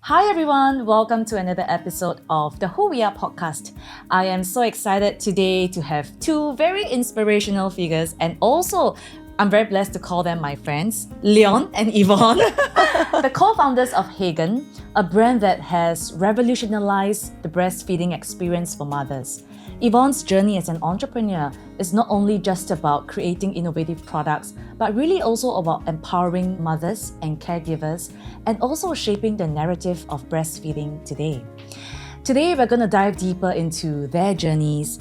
Hi everyone, welcome to another episode of the Who We Are podcast. I am so excited today to have two very inspirational figures, and also I'm very blessed to call them my friends, Leon and Yvon, the co-founders of Hegen, a brand that has revolutionized the breastfeeding experience for mothers. Yvonne's journey as an entrepreneur is not only just about creating innovative products, but really also about empowering mothers and caregivers, and also shaping the narrative of breastfeeding today. Today, we're going to dive deeper into their journeys,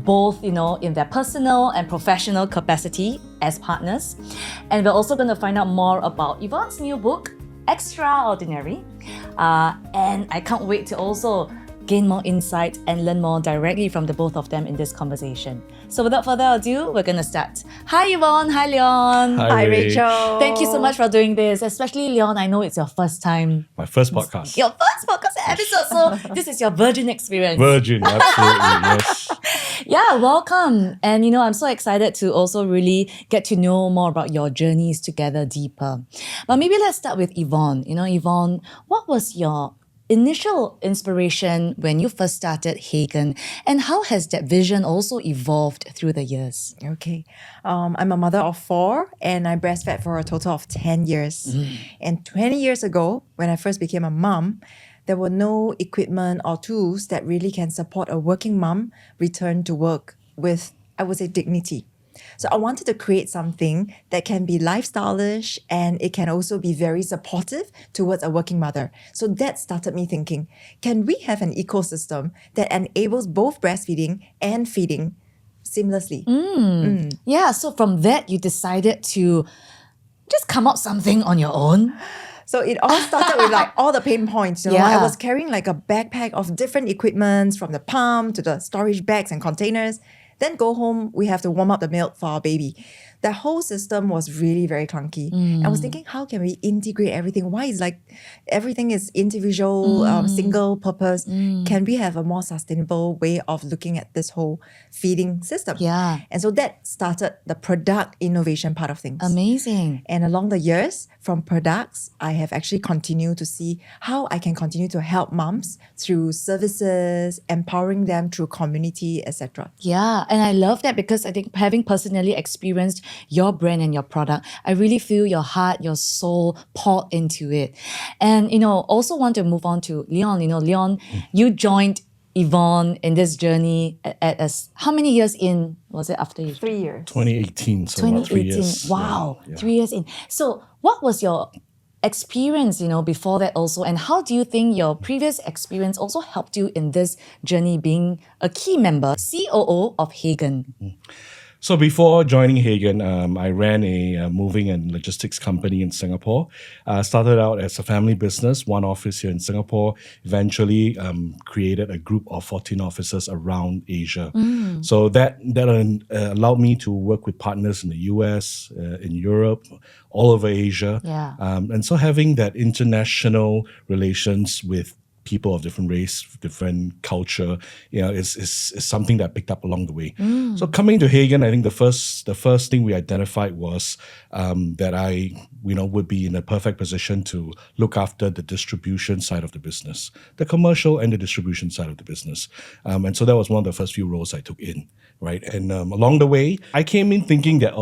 both in their personal and professional capacity as partners. And we're also going to find out more about Yvonne's new book, ExtraOrdinary. And I can't wait to also gain more insight and learn more directly from the both of them in this conversation. So without further ado, we're going to start. Hi Yvonne, hi Leon. Hi Rachel. Thank you so much for doing this, especially Leon. I know it's your first time. My first podcast. Your first podcast episode, so this is your virgin experience. Virgin, absolutely, yes. Yeah, welcome. And I'm so excited to also really get to know more about your journeys together deeper. But maybe let's start with Yvonne. Yvonne, what was your initial inspiration when you first started Hegen, and how has that vision also evolved through the years? Okay. I'm a mother of 4 and I breastfed for a total of 10 years. And 20 years ago, when I first became a mom, there were no equipment or tools that really can support a working mom return to work with, I would say, dignity. So I wanted to create something that can be lifestyleish and it can also be very supportive towards a working mother. So that started me thinking, can we have an ecosystem that enables both breastfeeding and feeding seamlessly? Yeah, so from that, you decided to just come up something on your own. So it all started with all the pain points. Yeah. I was carrying a backpack of different equipments, from the pump to the storage bags and containers. Then go home, we have to warm up the milk for our baby. The whole system was really very clunky. I was thinking, how can we integrate everything? Why is everything is individual, single purpose? Can we have a more sustainable way of looking at this whole feeding system? Yeah. And so that started the product innovation part of things. Amazing. And along the years, from products, I have actually continued to see how I can continue to help moms through services, empowering them through community, etc. Yeah, and I love that because I think having personally experienced your brand and your product, I really feel your heart, your soul poured into it. And, also want to move on to Leon. Leon, you joined Yvonne in this journey at how many years in was it after you? 3 years. 2018, so about 3 years. Wow, Yeah. 3 years in. So what was your experience, before that also, and how do you think your previous experience also helped you in this journey being a key member, COO of Hegen? So before joining Hegen, I ran a moving and logistics company in Singapore. Started out as a family business, one office here in Singapore. Eventually created a group of 14 offices around Asia. So that allowed me to work with partners in the US, in Europe, all over Asia. Yeah. And so having that international relations with people of different race, different culture, is something that I picked up along the way. So coming to Hegen, I think the first thing we identified was that I, would be in a perfect position to look after the distribution side of the business, the commercial and the distribution side of the business. And so that was one of the first few roles I took in, right? And along the way, I came in thinking that,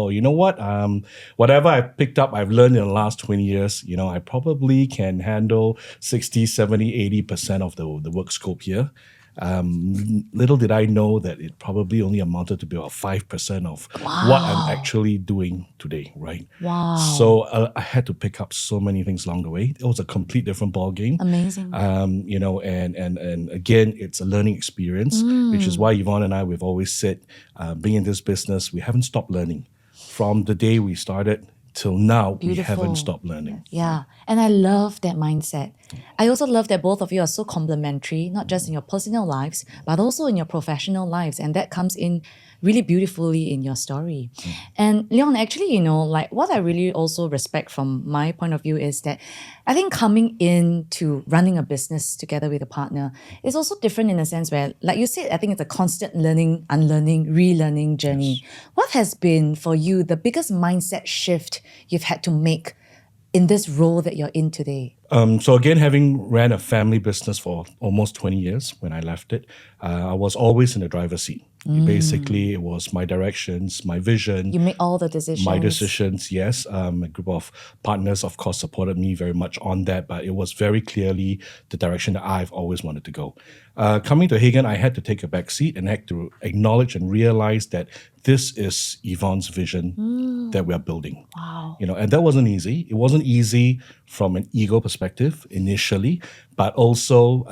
whatever I picked up, I've learned in the last 20 years, I probably can handle 60, 70, 80% of the work scope here. Little did I know that it probably only amounted to be about 5% of what I'm actually doing today, right? Wow. So I had to pick up so many things along the way. It was a complete different ballgame. Amazing. And again, it's a learning experience, which is why Yvonne and I, we've always said, being in this business, we haven't stopped learning. From the day we started till now, we haven't stopped learning. Yeah, and I love that mindset. I also love that both of you are so complementary, not just in your personal lives, but also in your professional lives. And that comes in really beautifully in your story. And Leon, actually, what I really also respect from my point of view is that I think coming into running a business together with a partner is also different in a sense where, like you said, I think it's a constant learning, unlearning, relearning journey. Yes. What has been for you the biggest mindset shift you've had to make in this role that you're in today? So again, having ran a family business for almost 20 years when I left it, I was always in the driver's seat. Basically, it was my directions, my vision. You make all the decisions. My decisions, yes. A group of partners, of course, supported me very much on that, but it was very clearly the direction that I've always wanted to go. Coming to Hegen, I had to take a back seat and had to acknowledge and realize that this is Yvonne's vision that we are building. Wow. And that wasn't easy. It wasn't easy from an ego perspective initially, but also,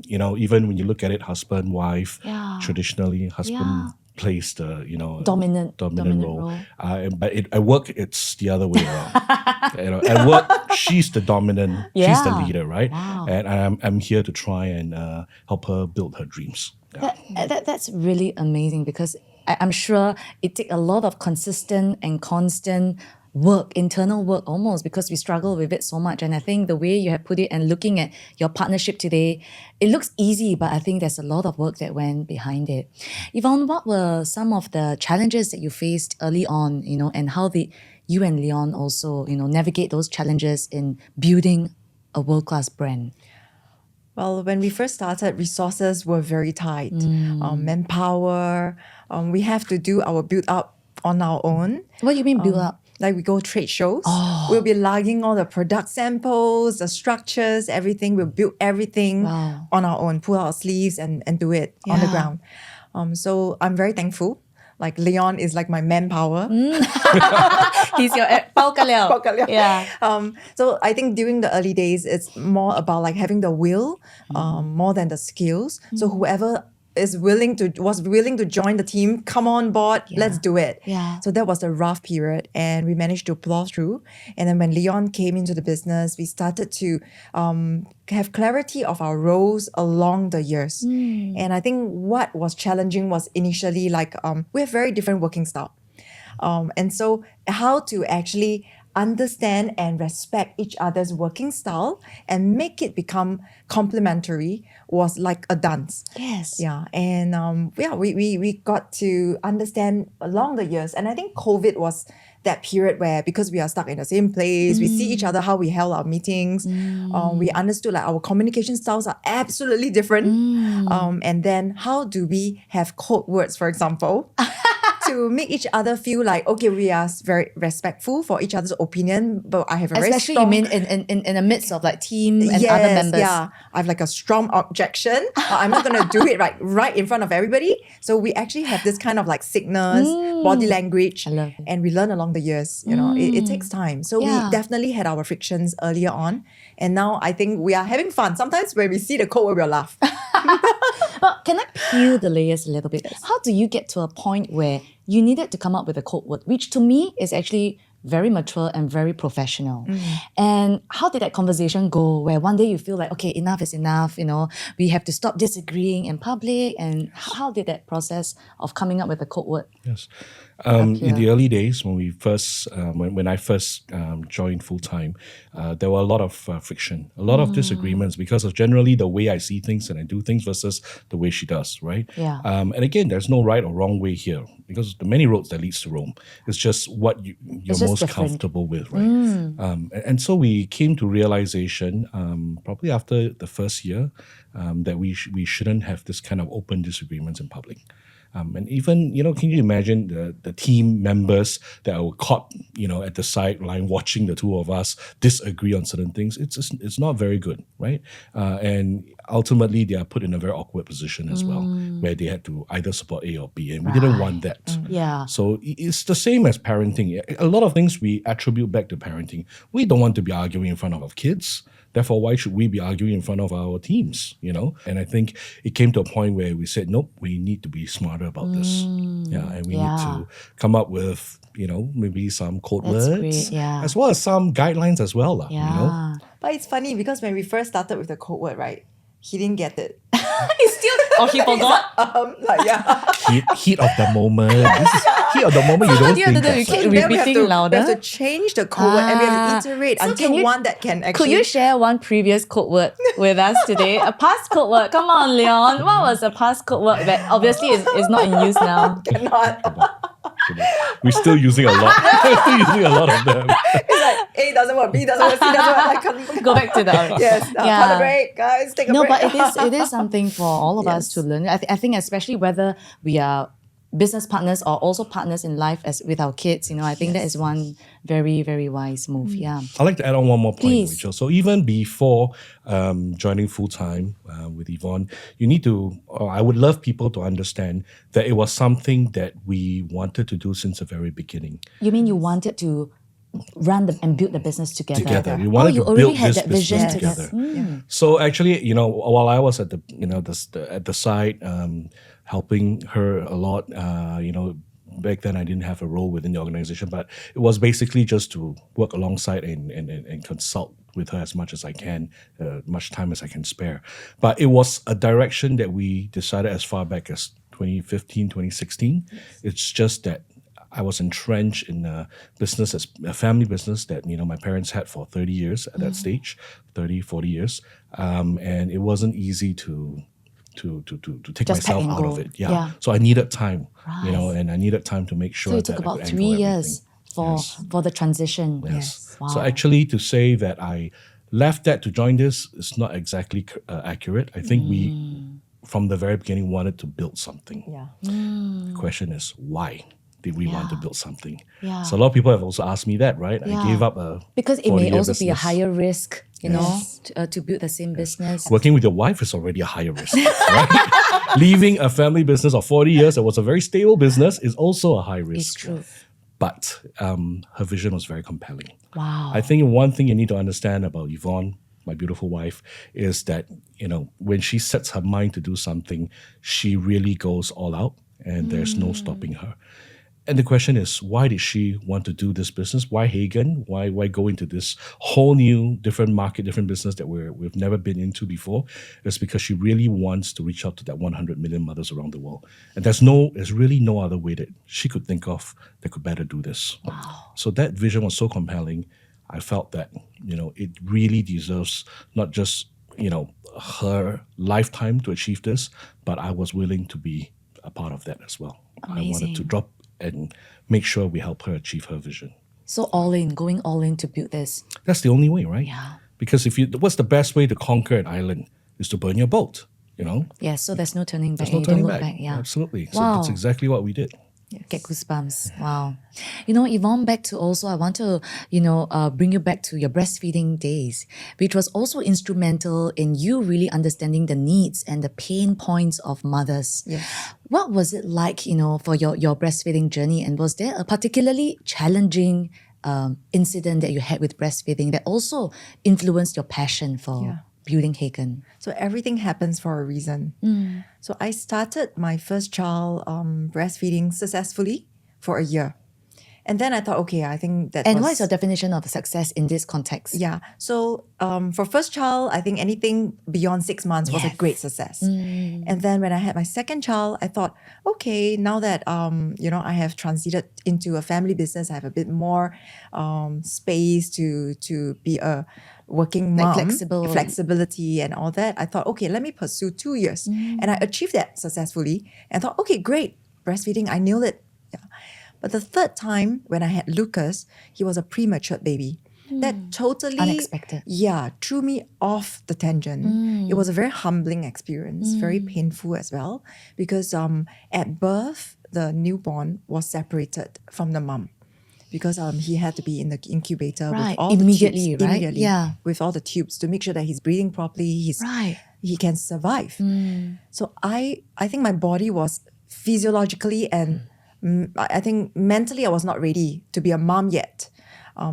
even when you look at it, husband, wife, traditionally, husband plays the, Dominant role. But at work, it's the other way around. At work, she's the dominant, she's the leader, right? Wow. And I'm here to try and help her build her dreams. Yeah. That's really amazing, because I'm sure it takes a lot of consistent and constant work, internal work almost, because we struggle with it so much. And I think the way you have put it and looking at your partnership today, it looks easy, but I think there's a lot of work that went behind it. Yvonne, what were some of the challenges that you faced early on, and how did you and Leon also, navigate those challenges in building a world-class brand? Well, when we first started, resources were very tight. Manpower, we have to do our build up on our own. What do you mean build up? Like we go trade shows. We'll be lugging all the product samples, the structures, everything. We'll build everything on our own, pull our sleeves and do it on the ground. So I'm very thankful. Like Leon is like my manpower. He's your bao ka liao. Bao ka liao. Yeah. So I think during the early days, it's more about like having the will, more than the skills. So whoever was willing to join the team, come on board, let's do it. Yeah. So that was a rough period, and we managed to plow through. And then when Leon came into the business, we started to have clarity of our roles along the years. And I think what was challenging was initially like we have very different working style. And so how to actually understand and respect each other's working style and make it become complementary was like a dance. Yes. Yeah. And we got to understand along the years. And I think COVID was that period where, because we are stuck in the same place, we see each other, how we held our meetings. We understood like our communication styles are absolutely different. And then how do we have code words, for example, to make each other feel like, okay, we are very respectful for each other's opinion, but I have a very Especially strong... you mean in the midst of like team and other members. Yeah, I have like a strong objection. I'm not going to do it right in front of everybody. So we actually have this kind of like signals, body language, I love it. and we learn along the years. It takes time. So we definitely had our frictions earlier on, and now I think we are having fun. Sometimes when we see the code word, we'll laugh. But can I peel the layers a little bit? How do you get to a point where you needed to come up with a code word, which to me is actually very mature and very professional? And how did that conversation go, where one day you feel like, okay, enough is enough, we have to stop disagreeing in public? And how did that process of coming up with a code word? Yes. In the early days, when we first, when I first joined full time, there were a lot of friction, a lot of disagreements because of generally the way I see things and I do things versus the way she does, right? Yeah. And again, there's no right or wrong way here because the many roads that leads to Rome. It's just what you're just most different. Comfortable with, right? And so we came to realization probably after the first year that we shouldn't have this kind of open disagreements in public. And even, can you imagine the team members that were caught, at the sideline watching the two of us disagree on certain things? It's not very good, right? And ultimately, they are put in a very awkward position as well, where they had to either support A or B, and we didn't want that. Yeah. So it's the same as parenting. A lot of things we attribute back to parenting. We don't want to be arguing in front of our kids. Therefore, why should we be arguing in front of our teams, And I think it came to a point where we said, nope, we need to be smarter about this. Yeah, and we need to come up with, maybe some code That's words, great, yeah. as well as some guidelines as well. Yeah. But it's funny because when we first started with the code word, right, he didn't get it. He still... Oh, he forgot? Heat of the moment. This is heat of the moment. You don't think that. You keep Then we have repeating to louder. change the code word and we have to iterate So until one that can actually... Could you share one previous code word with us today? A past code word. Come on, Leon. What was a past code word that obviously is not in use now? Cannot. We're still using a lot. We're still using a lot of them. It's like A doesn't work, B doesn't work, C doesn't work. I can't Go back to the Yes, cut a break, guys. Take a No, break. but it is something for all of us to learn. I think especially whether we are business partners or also partners in life as with our kids, I think that is one very, very wise move. Yeah. I'd like to add on one more point, Please. Rachel. So even before joining full-time with Yvonne, you need to, I would love people to understand that it was something that we wanted to do since the very beginning. You mean you wanted to run and build the business together? We wanted you to already build had this that vision business together. together. So actually, while I was at the at the side, helping her a lot, back then I didn't have a role within the organization, but it was basically just to work alongside and consult with her as much as I can, much time as I can spare. But it was a direction that we decided as far back as 2015, 2016. It's just that I was entrenched in a business, a family business that, my parents had for 30 years at that stage, 30, 40 years. And it wasn't easy to take Just pack myself and out go. of it. Yeah. So I needed time, Right. and I needed time to make sure So it that took I about could 3 anchor years everything. for the transition. Yes. Wow. So actually, to say that I left that to join this is not exactly accurate. I think we, from the very beginning, wanted to build something. Yeah. The question is, why did we want to Yeah. build something? Yeah. So a lot of people have also asked me that, right? Yeah. I gave up a Because it may 40-year also be a business. higher risk, to build the same business. Working with your wife is already a higher risk, right? Leaving a family business of 40 years that was a very stable business is also a high risk. It's true. But her vision was very compelling. Wow. I think one thing you need to understand about Yvonne, my beautiful wife, is that, when she sets her mind to do something, she really goes all out and there's no stopping her. And the question is, why did she want to do this business? Why Hegen? Why go into this whole new, different market, different business that we've never been into before? It's because she really wants to reach out to that 100 million mothers around the world. And there's really no other way that she could think of that could better do this. Wow. So that vision was so compelling. I felt that, it really deserves not just, her lifetime to achieve this, but I was willing to be a part of that as well. Amazing. I wanted to drop and make sure we help her achieve her vision. So going all in to build this. That's the only way, right? Yeah. Because what's the best way to conquer an island is to burn your boat, Yes, so there's no turning back. There's no and you don't turning look back. Yeah. Absolutely. So Wow. that's exactly what we did. Get goosebumps. Wow. Yvonne, back to also, I want to, bring you back to your breastfeeding days, which was also instrumental in you really understanding the needs and the pain points of mothers. Yes. What was it like, for your breastfeeding journey? And was there a particularly challenging incident that you had with breastfeeding that also influenced your passion for building Hegen? So everything happens for a reason. So I started my first child breastfeeding successfully for a year. And then I thought, okay, I think that And was... what is your definition of success in this context? Yeah. So for first child, I think anything beyond 6 months was a Yes. great success. And then when I had my second child, I thought, okay, now that I have transited into a family business, I have a bit more space to be a working mom, flexibility and all that. I thought, okay, let me pursue 2 years. And I achieved that successfully and thought, okay, great, breastfeeding, I nailed it. Yeah. But the third time when I had Lucas, he was a premature baby. That totally Unexpected. Yeah, threw me off the tangent. It was a very humbling experience, very painful as well, because at birth the newborn was separated from the mom because he had to be in the incubator with Right, all immediately, the tubes, right? Yeah. with all the tubes to make sure that he's breathing properly, Right. he can survive. So I think my body was physiologically and I think mentally I was not ready to be a mom yet.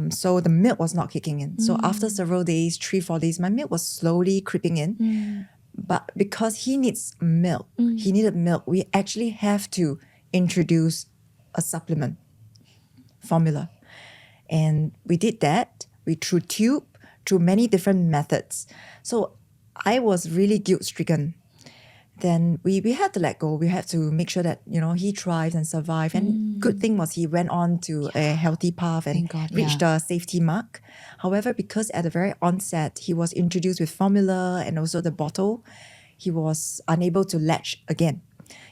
So the milk was not kicking in. So after several days, 3-4 days, my milk was slowly creeping in. But because he needs milk, he needed milk, we actually have to introduce a supplement formula. And we did that. We threw tube, through many different methods. So I was really guilt-stricken. Then we had to let go. We had to make sure that, he thrives and survived. And good thing was he went on to a healthy path and Thank God, reached a safety mark. However, because at the very onset, he was introduced with formula and also the bottle, he was unable to latch again.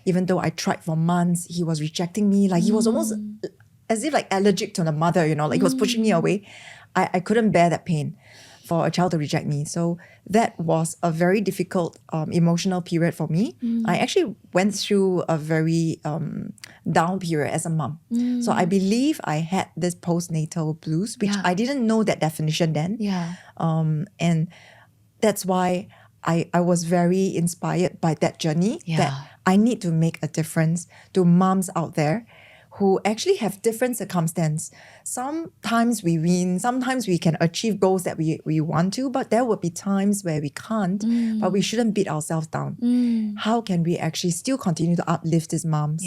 Even though I tried for months, he was rejecting me. Like he was almost as if like allergic to the mother, like he was pushing me away. I couldn't bear that pain for a child to reject me. So that was a very difficult emotional period for me. I actually went through a very down period as a mom. So I believe I had this postnatal blues, which I didn't know that definition then. Yeah. And that's why I was very inspired by that journey, that I need to make a difference to moms out there who actually have different circumstances. Sometimes we win, sometimes we can achieve goals that we want to, but there will be times where we can't, but we shouldn't beat ourselves down. How can we actually still continue to uplift these moms,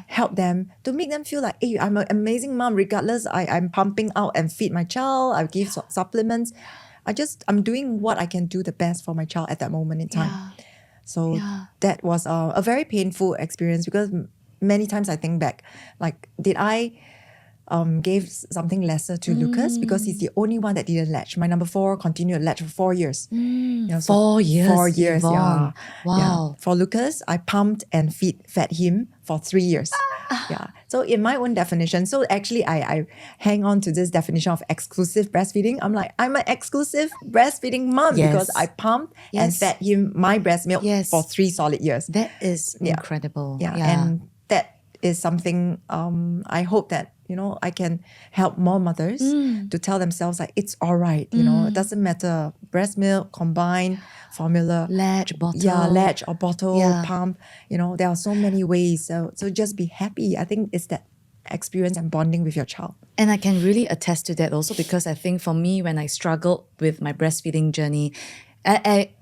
help them to make them feel like, hey, I'm an amazing mom, regardless I'm pumping out and feed my child, I give supplements. I'm doing what I can do the best for my child at that moment in time. So that was a very painful experience, because many times I think back, like, did I gave something lesser to Lucas because he's the only one that didn't latch. My number 4 continued to latch for 4 years. 4 years? 4 years, Yvonne. Wow. Yeah. For Lucas, I pumped and fed him for 3 years. So in my own definition, so actually I hang on to this definition of exclusive breastfeeding. I'm like, I'm an exclusive breastfeeding mom because I pumped and fed him my breast milk for 3 solid years. That is incredible. And that is something I hope that I can help more mothers to tell themselves like, it's all right, it doesn't matter, breast milk, combined, formula, latch, bottle. Latch or bottle, pump, there are so many ways. So just be happy. I think it's that experience and bonding with your child. And I can really attest to that also, because I think for me, when I struggled with my breastfeeding journey, I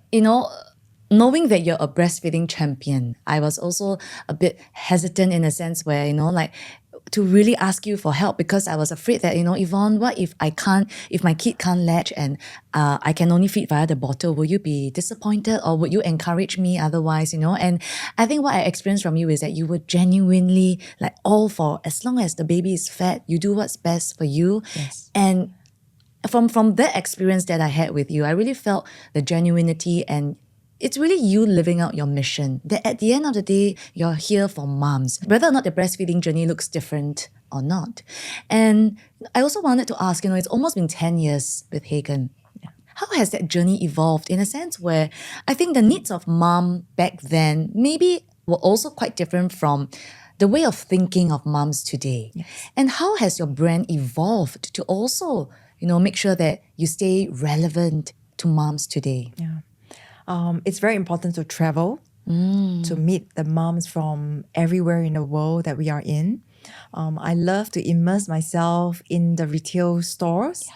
knowing that you're a breastfeeding champion, I was also a bit hesitant in a sense where, to really ask you for help, because I was afraid that, Yvonne, what if my kid can't latch and I can only feed via the bottle? Will you be disappointed, or would you encourage me otherwise, And I think what I experienced from you is that you were genuinely like all for, as long as the baby is fed, you do what's best for you. Yes. And from that experience that I had with you, I really felt the genuinity, and it's really you living out your mission. That at the end of the day, you're here for moms, whether or not the breastfeeding journey looks different or not. And I also wanted to ask, it's almost been 10 years with Hegen. How has that journey evolved, in a sense where I think the needs of mom back then maybe were also quite different from the way of thinking of moms today? Yes. And how has your brand evolved to also, make sure that you stay relevant to moms today? It's very important to travel, to meet the moms from everywhere in the world that we are in. I love to immerse myself in the retail stores,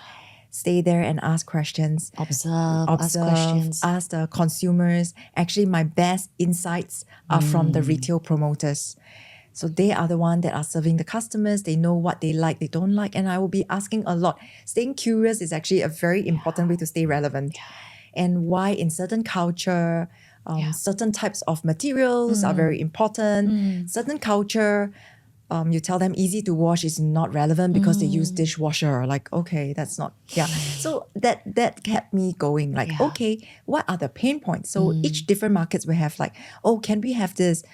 stay there and ask questions. Observe, ask questions. Ask the consumers. Actually, my best insights are from the retail promoters. So they are the ones that are serving the customers. They know what they like, they don't like, and I will be asking a lot. Staying curious is actually a very important way to stay relevant. And why in certain culture, certain types of materials are very important. Certain culture, you tell them easy to wash is not relevant because they use dishwasher. Like, okay, that's not, So that kept me going. Like, okay, what are the pain points? So each different markets will have like, can we have this?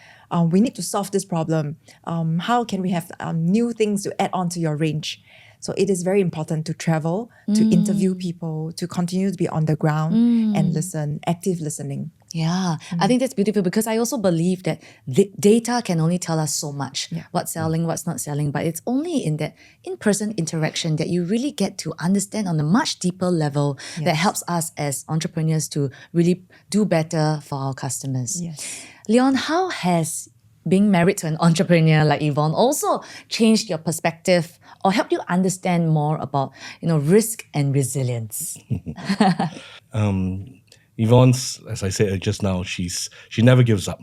We need to solve this problem. How can we have new things to add on to your range? So it is very important to travel, to interview people, to continue to be on the ground and listen, active listening. Yeah, I think that's beautiful, because I also believe that the data can only tell us so much, what's selling, what's not selling, but it's only in that in-person interaction that you really get to understand on a much deeper level that helps us as entrepreneurs to really do better for our customers. Yes. Leon, how has being married to an entrepreneur like Yvonne also changed your perspective or helped you understand more about, risk and resilience? Yvonne's, as I said just now, she never gives up.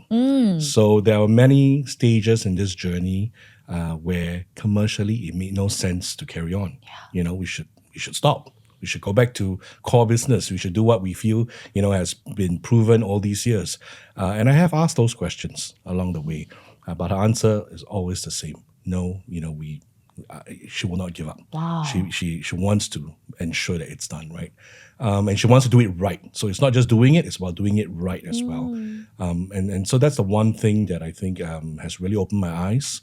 So there are many stages in this journey where commercially it made no sense to carry on. We should stop. We should go back to core business. We should do what we feel, has been proven all these years. And I have asked those questions along the way, but her answer is always the same. No, she will not give up. Wow. She wants to ensure that it's done right. and she wants to do it right. So it's not just doing it; it's about doing it right as well. And so that's the one thing that I think has really opened my eyes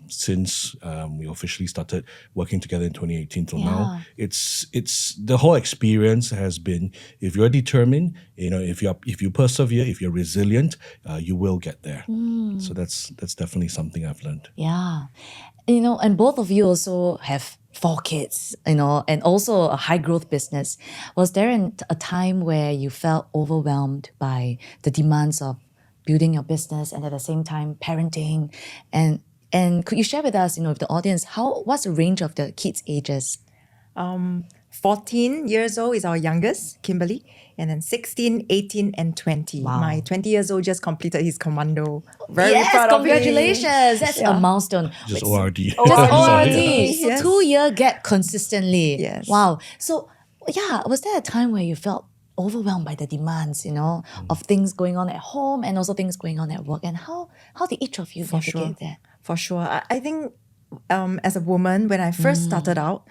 since we officially started working together in 2018 till now. It's the whole experience has been, if you're determined, if you persevere, if you're resilient, you will get there. So that's definitely something I've learned. Yeah. And both of you also have 4 kids, and also a high growth business. Was there a time where you felt overwhelmed by the demands of building your business and at the same time parenting? And could you share with us, with the audience, what's the range of the kids' ages? 14 years old is our youngest, Kimberly, and then 16, 18, and 20. Wow. My 20 years old just completed his commando. Very Yes, proud of him. congratulations. That's a milestone. Just ORD. Just ORD. So Yes. 2-year gap consistently. Yes. Wow. So was there a time where you felt overwhelmed by the demands, of things going on at home and also things going on at work? And how did each of you navigate that? For sure. I think as a woman, when I first started out,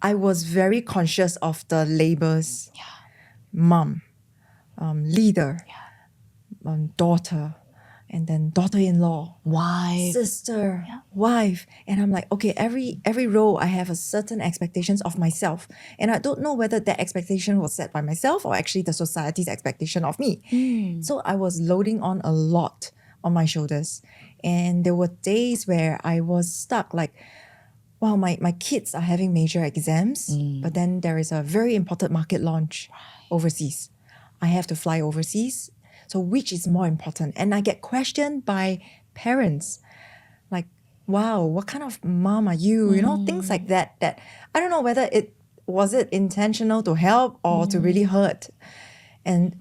I was very conscious of the labels. Mom, leader, daughter, and then daughter-in-law, Wife. sister, wife. And I'm like, okay, every role I have a certain expectations of myself. And I don't know whether that expectation was set by myself or actually the society's expectation of me. So I was loading on a lot on my shoulders. And there were days where I was stuck, like, wow, my kids are having major exams, but then there is a very important market launch overseas. I have to fly overseas. So which is more important? And I get questioned by parents, like, wow, what kind of mom are you? Things like that I don't know whether it was intentional to help or to really hurt. And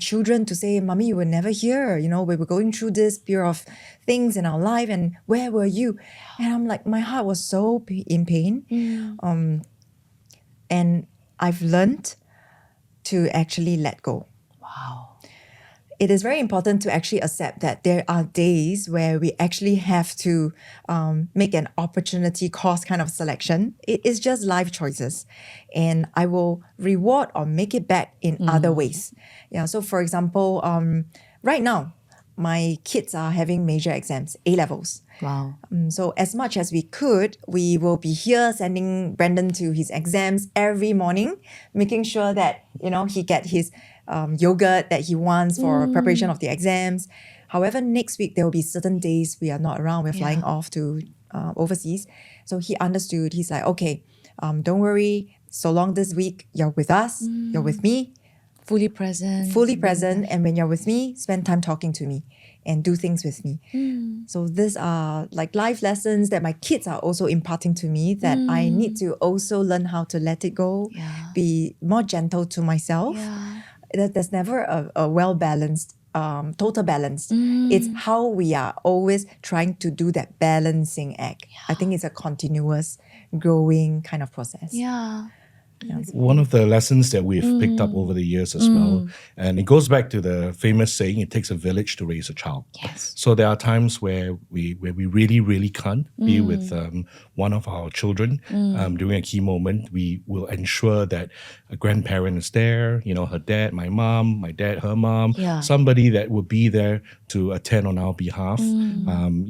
children to say, Mommy, you were never here. We were going through this period of things in our life, and where were you? And I'm like, my heart was so in pain. And I've learned to actually let go. Wow. It is very important to actually accept that there are days where we actually have to make an opportunity cost kind of selection. It is just life choices. And I will reward or make it back in other ways. So for example, right now, my kids are having major exams, A-levels. Wow. So as much as we could, we will be here sending Brandon to his exams every morning, making sure that, he get his yogurt that he wants for preparation of the exams. However, next week, there will be certain days we are not around. We're flying off to overseas. So he understood. He's like, okay, don't worry. So long this week, you're with us, you're with me. Fully present. And when you're with me, spend time talking to me and do things with me. So these are like life lessons that my kids are also imparting to me, that I need to also learn how to let it go, be more gentle to myself. There's never a well-balanced, total balance. It's how we are always trying to do that balancing act. I think it's a continuous growing kind of process. One of the lessons that we've picked up over the years as well, and it goes back to the famous saying, it takes a village to raise a child. Yes. So there are times where we really, really can't be with one of our children during a key moment. We will ensure that a grandparent is there, her dad, my mom, my dad, her mom, somebody that will be there to attend on our behalf. And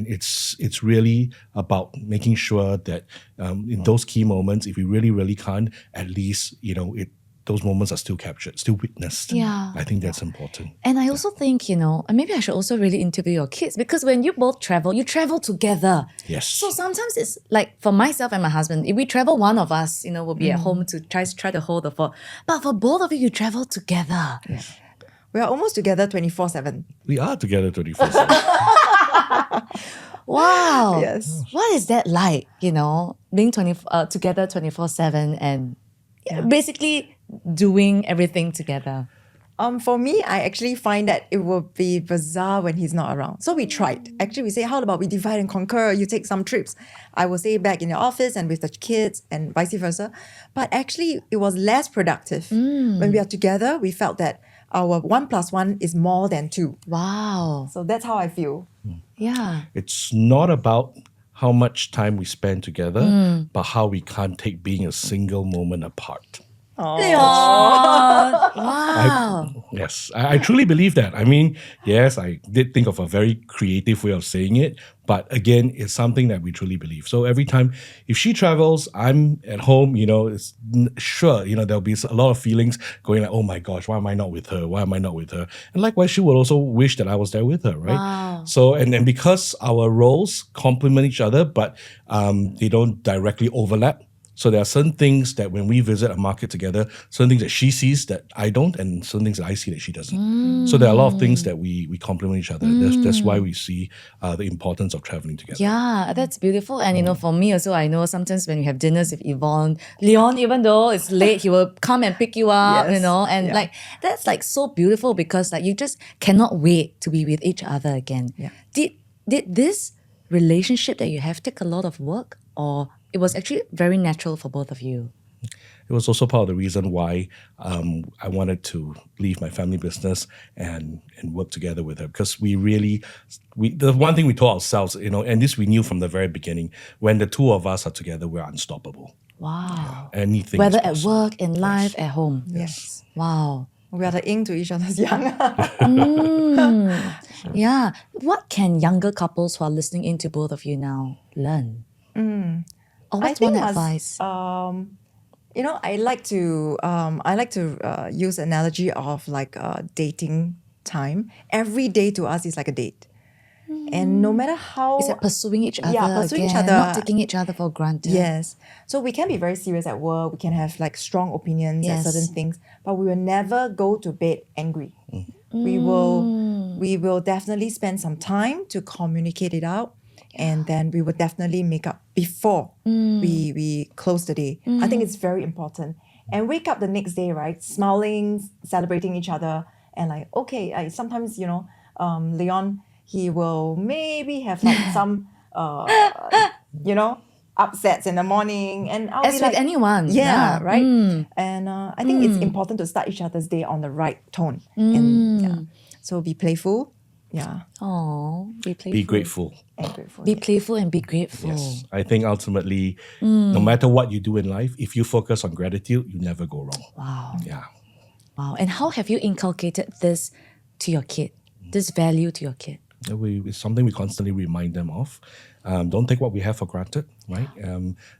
it's really about making sure that in those key moments, if we really, really can't, at least, those moments are still captured, still witnessed. I think that's important. And I also think, and maybe I should also really interview your kids, because when you both travel, you travel together. Yes. So sometimes it's like, for myself and my husband, if we travel, one of us, will be at home to try to hold the fort. But for both of you travel together. We are almost together 24/7. We are together 24/7. Wow. Yes. What is that like, being together 24/7 and basically doing everything together? For me, I actually find that it will be bizarre when he's not around. So we tried. Actually, we say, how about we divide and conquer? You take some trips. I will stay back in the office and with the kids and vice versa. But actually, it was less productive. When we are together, we felt that our 1 + 1 is more than 2. Wow. So that's how I feel. Yeah. It's not about how much time we spend together, but how we can't take being a single moment apart. Leon! Wow. Yes, I truly believe that. I mean, yes, I did think of a very creative way of saying it, but again, it's something that we truly believe. So every time, if she travels, I'm at home, it's sure, there'll be a lot of feelings going like, oh my gosh, why am I not with her? Why am I not with her? And likewise, she will also wish that I was there with her, right? Wow. So, and because our roles complement each other, but they don't directly overlap. So there are certain things that when we visit a market together, certain things that she sees that I don't, and certain things that I see that she doesn't. So there are a lot of things that we complement each other. That's why we see the importance of traveling together. Yeah, that's beautiful. And for me also, I know sometimes when you have dinners with Yvon, Leon, even though it's late, he will come and pick you up, Yes. and Yeah. that's so beautiful because you just cannot wait to be with each other again. Yeah. Did this relationship that you have take a lot of work, or it was actually very natural for both of you? It was also part of the reason why I wanted to leave my family business and work together with her, because the one thing we told ourselves, and this we knew from the very beginning, when the two of us are together, we're unstoppable. Wow. Anything Whether is at possible. work, in life, at home. Yes. Wow. We are the ing to each other's yang. Yeah. What can younger couples who are listening in to both of you now learn? Or what's one advice? I like to use analogy of like dating time. Every day to us is like a date. And no matter how... Is that pursuing each other pursuing each again, other. not taking each other for granted. Yes. So we can be very serious at work. We can have like strong opinions Yes. at certain things, but we will never go to bed angry. We will definitely spend some time to communicate it out, and then we will definitely make up before we close the day. I think it's very important. And wake up the next day, right? Smiling, celebrating each other, and like, okay, sometimes, Leon, he will maybe have like some, upsets in the morning, and I'll As be with like, anyone. yeah, Yeah. right. And I think it's important to start each other's day on the right tone, and so be playful, Oh, be playful. Be grateful. and grateful. Be playful and be grateful. Yes. I think ultimately, no matter what you do in life, if you focus on gratitude, you never go wrong. Wow. Yeah. Wow. And how have you inculcated this to your kid? This value to your kid? It's something we constantly remind them of. Don't take what we have for granted, right?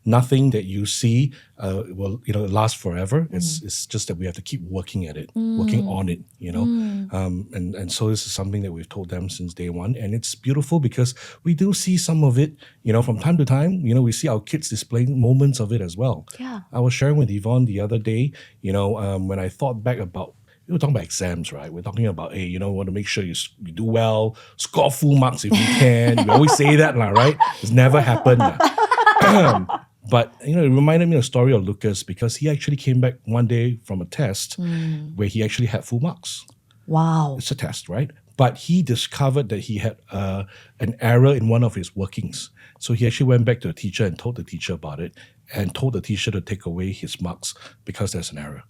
Nothing that you see will last forever. It's just that we have to keep working at it, working on it, and so this is something that we've told them since day one, and it's beautiful because we do see some of it, from time to time. We see our kids displaying moments of it as well. Yeah. I was sharing with Yvonne the other day, when I thought back about. We were talking about exams, right? We're talking about, hey, we want to make sure you do well, score full marks if you can. We always say that, right? It's never happened. But, it reminded me of the story of Lucas, because he actually came back one day from a test where he actually had full marks. Wow. It's a test, right? But he discovered that he had an error in one of his workings. So he actually went back to the teacher and told the teacher about it, and told the teacher to take away his marks because there's an error.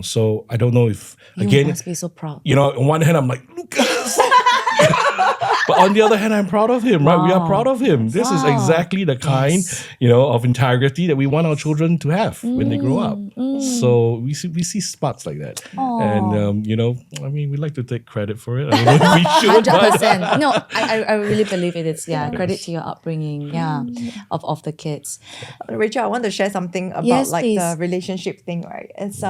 So I don't know if, You must be so proud. on one hand, I'm like, Lucas. But on the other hand, I'm proud of him, right? We are proud of him. This is exactly the kind, of integrity that we want our children to have when they grow up. So we see sparks like that. And, we like to take credit for it. I don't know if we should, but 100%. No, I really believe it is, credit to your upbringing, of the kids. Rachel, I want to share something about Yes, like please. the relationship thing, right? It's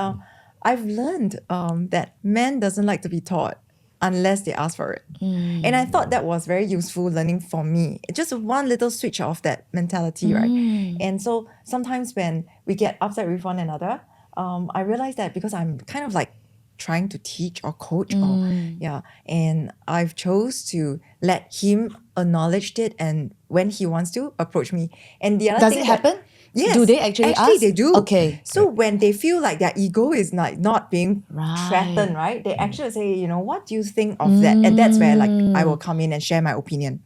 I've learned that men doesn't like to be taught unless they ask for it. And I thought that was very useful learning for me. It's just one little switch of that mentality, right? And so sometimes when we get upset with one another, I realize that because I'm kind of like trying to teach or coach, and I've chose to let him acknowledge it, and when he wants to approach me. And the other Does thing it that- happen? Yes. Do they actually ask? they do. Okay. So when they feel like their ego is not being Right. threatened, right? They actually say, what do you think of that? And that's where like I will come in and share my opinion.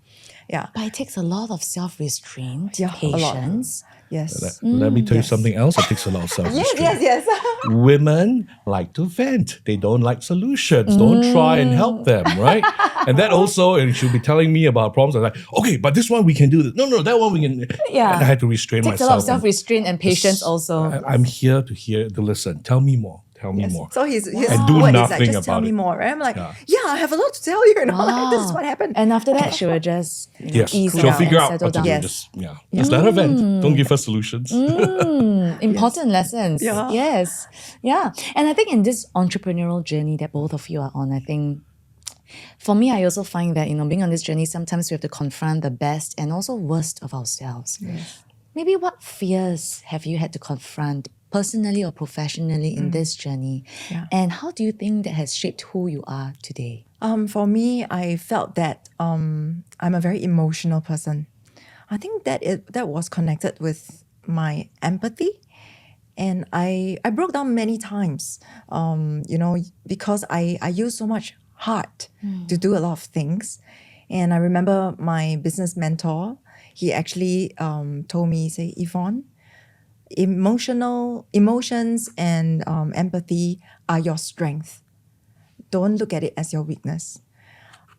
Yeah. But it takes a lot of self-restraint, Yeah, a lot. patience Yes. Let me tell you Yes. something else that takes a lot of self-restraint. Yes. Women like to vent. They don't like solutions. Don't try and help them, right? And that also, and she'll be telling me about problems. I'm like, okay, but this one we can do this. No, that one we can. Yeah. And I had to restrain Takes myself. a lot of self-restraint and patience also. I'm here to listen. Tell me more. Tell me more. So his And do word is like, nothing just tell about me it. more. And I'm like, Yeah. yeah, I have a lot to tell you. Like, this is what happened. And after that, she will just Yes, ease she'll down figure and out settle what to down. do. Yes. Just let her vent. Don't give her solutions. Important lessons. Yeah. Yes. Yeah. And I think in this entrepreneurial journey that both of you are on, I think for me, I also find that, being on this journey, sometimes we have to confront the best and also worst of ourselves. Yes. Maybe what fears have you had to confront personally or professionally in this journey? Yeah. And how do you think that has shaped who you are today? For me, I felt that I'm a very emotional person. I think that was connected with my empathy. And I broke down many times, because I use so much heart to do a lot of things. And I remember my business mentor, he actually told me, say, Yvonne, emotions and empathy are your strength. Don't look at it as your weakness.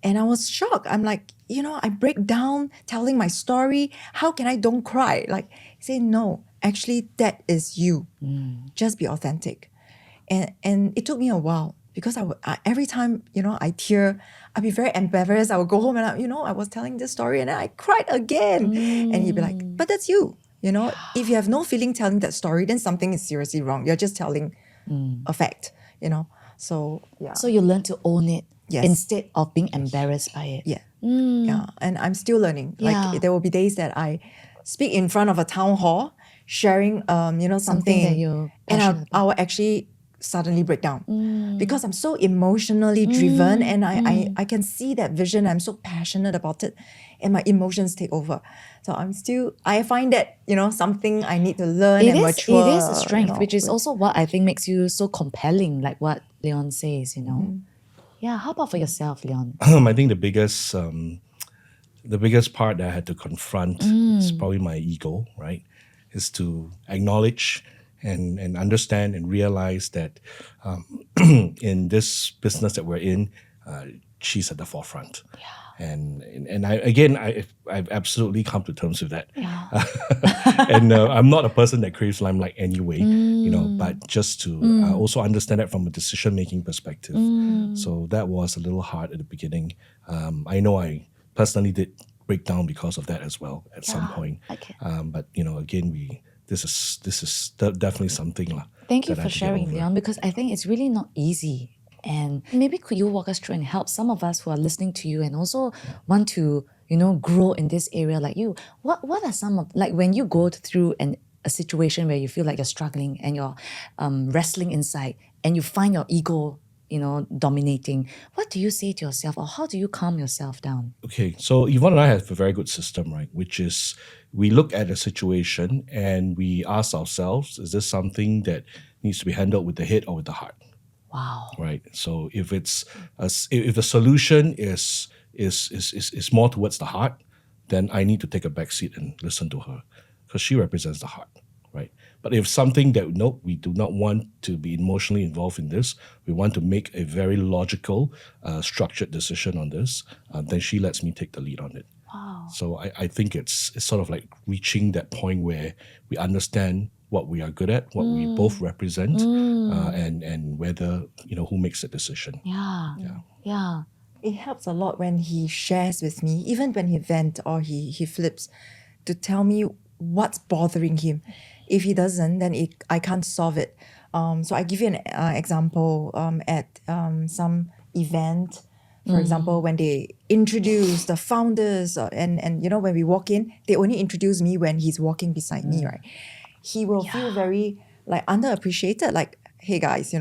And I was shocked. I'm like, I break down telling my story. How can I don't cry? Like, say, no, actually, that is you. Just be authentic. And it took me a while because I every time, I tear, I'd be very embarrassed. I would go home and I was telling this story and then I cried again. And he'd be like, but that's you. If you have no feeling telling that story, then something is seriously wrong. You're just telling a fact, So, yeah. So you learn to own it Yes. instead of being embarrassed by it. Yeah. Yeah. And I'm still learning. Yeah. Like there will be days that I speak in front of a town hall, sharing something that you're and passionate I will actually suddenly break down because I'm so emotionally driven and I can see that vision. I'm so passionate about it and my emotions take over. So I find that, something I need to learn and mature. It is a strength, which is also what I think makes you so compelling, like what Leon says, Yeah, how about for yourself, Leon? I think the biggest part that I had to confront is probably my ego, right? Is to acknowledge and understand and realize that in this business that we're in, she's at the forefront. Yeah. And I've absolutely come to terms with that. Yeah. And I'm not a person that craves limelight anyway, but just to also understand that from a decision-making perspective. So that was a little hard at the beginning. I know I personally did break down because of that as well at some point. Okay. But again, this is definitely something. Thank you that I for had to get sharing, over. Leon, because I think it's really not easy. And maybe could you walk us through and help some of us who are listening to you and also want to, grow in this area like you? What are some of, like when you go through a situation where you feel like you're struggling and you're wrestling inside and you find your ego, dominating, what do you say to yourself or how do you calm yourself down? Okay, so Yvonne and I have a very good system, right? Which is we look at a situation and we ask ourselves, is this something that needs to be handled with the head or with the heart? Wow. Right. So if the solution is more towards the heart, then I need to take a back seat and listen to her because she represents the heart, right? But if something that we do not want to be emotionally involved in this, we want to make a very logical, structured decision on this, then she lets me take the lead on it. Wow. So I think it's sort of like reaching that point where we understand what we are good at, what we both represent, and whether who makes the decision. Yeah. It helps a lot when he shares with me, even when he vents or he flips, to tell me what's bothering him. If he doesn't, then I can't solve it. So I give you an example at some event. For example, when they introduce the founders and when we walk in, they only introduce me when he's walking beside me, right? He will feel very like underappreciated. Like, hey guys,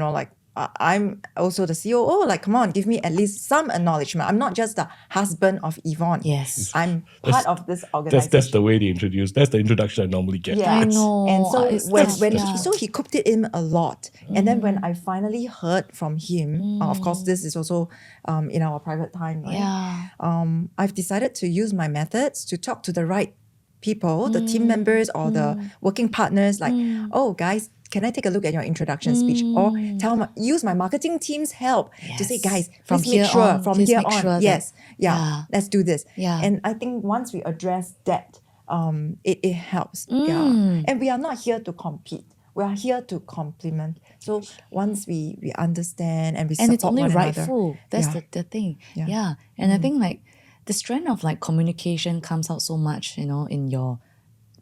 I'm also the COO. Like, come on, give me at least some acknowledgement. I'm not just the husband of Yvonne. Yes. I'm part of this organization. That's the way they introduce. That's the introduction I normally get. Yeah. I know. And so It's when tough, so he cooked it in a lot. And then when I finally heard from him, of course this is also in our private time, right? Yeah. I've decided to use my methods to talk to the right people, the team members or the working partners, like, oh, guys, can I take a look at your introduction speech? Or use my marketing team's help to say, guys, From please make here sure, on, from please here make on, sure that- yes, Yeah. let's do this. Yeah. And I think once we address that, it helps. Yeah. And we are not here to compete. We are here to complement. So once we understand and we And support it's only one rightful. another. That's Yeah. the thing. Yeah. Yeah. And I think like the strength of like communication comes out so much, in your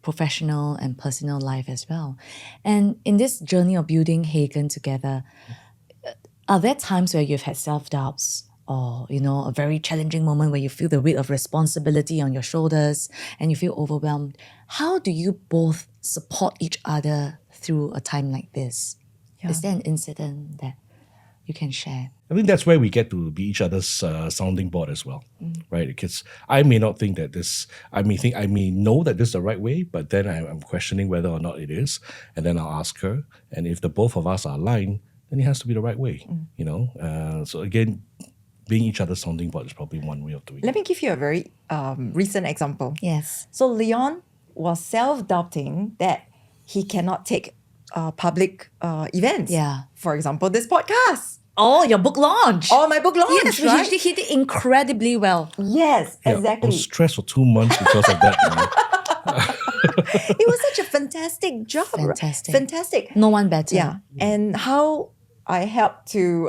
professional and personal life as well. And in this journey of building Hegen together, are there times where you've had self-doubts or, a very challenging moment where you feel the weight of responsibility on your shoulders and you feel overwhelmed? How do you both support each other through a time like this? Is there an incident that you can share? I think that's where we get to be each other's sounding board as well, right? Because I may not think that I may know that this is the right way, but then I'm questioning whether or not it is. And then I'll ask her. And if the both of us are aligned, then it has to be the right way, So again, being each other's sounding board is probably one way of doing it. Let me give you a very recent example. Yes. So Leon was self-doubting that he cannot take public events. Yeah. For example, this podcast Oh, your book launch. or my book launch, yes, which right? actually hit it incredibly well. Yes, Yeah, I exactly. was stressed for 2 months because of that. It was such a fantastic job. right? Fantastic. Fantastic. No one better. Yeah. And how I helped to,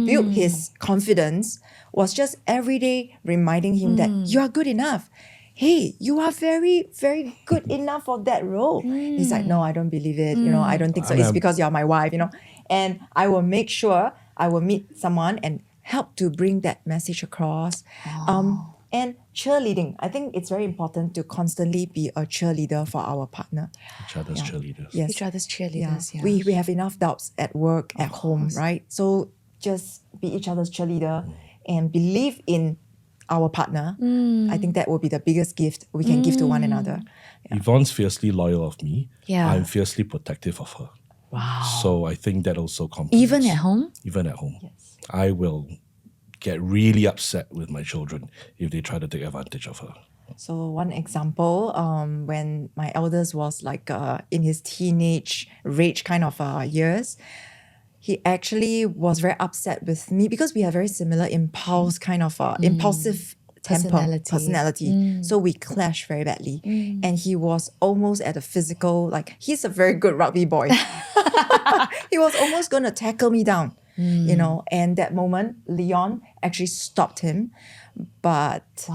build his confidence was just every day reminding him that you are good enough. Hey, you are very, very good enough for that role. He's like, no, I don't believe it. I don't think so. It's because you're my wife, And I will make sure I will meet someone and help to bring that message across. And cheerleading. I think it's very important to constantly be a cheerleader for our partner. Each other's cheerleaders. Yes. Each other's cheerleaders. Yeah. We have enough doubts at work, at home, right? So just be each other's cheerleader and believe in our partner. I think that will be the biggest gift we can give to one another. Yvonne's fiercely loyal of me. Yeah. I'm fiercely protective of her. Wow. So I think that also complements. Even at home? Even at home. I will get really upset with my children if they try to take advantage of her. So one example, when my eldest was like in his teenage rage kind of years, he actually was very upset with me because we have very similar impulsive temper, personality. So we clashed very badly. And he was almost at a physical, like he's a very good rugby boy. He was almost going to tackle me down, and that moment, Leon actually stopped him. But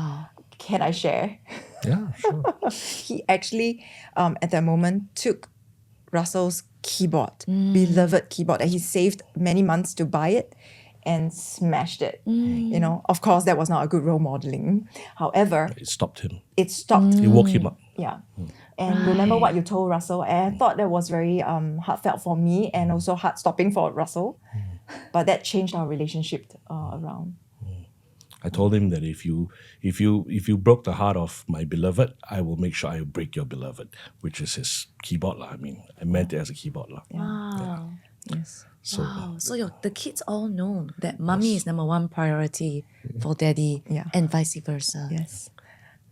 can I share? Yeah, sure. He actually, at that moment, took Russell's keyboard, beloved keyboard that he saved many months to buy it, and smashed it. Of course, that was not a good role modeling. However, It stopped him. it stopped. It woke him up. Yeah. And remember what you told Russell, and I thought that was very heartfelt for me and also heart-stopping for Russell. But that changed our relationship around. I told him that if you broke the heart of my beloved, I will make sure I break your beloved, which is his keyboard. I mean, I meant it as a keyboard. Wow. Yes. So Wow. So the kids all know that mommy is number one priority for daddy and vice versa. Yes.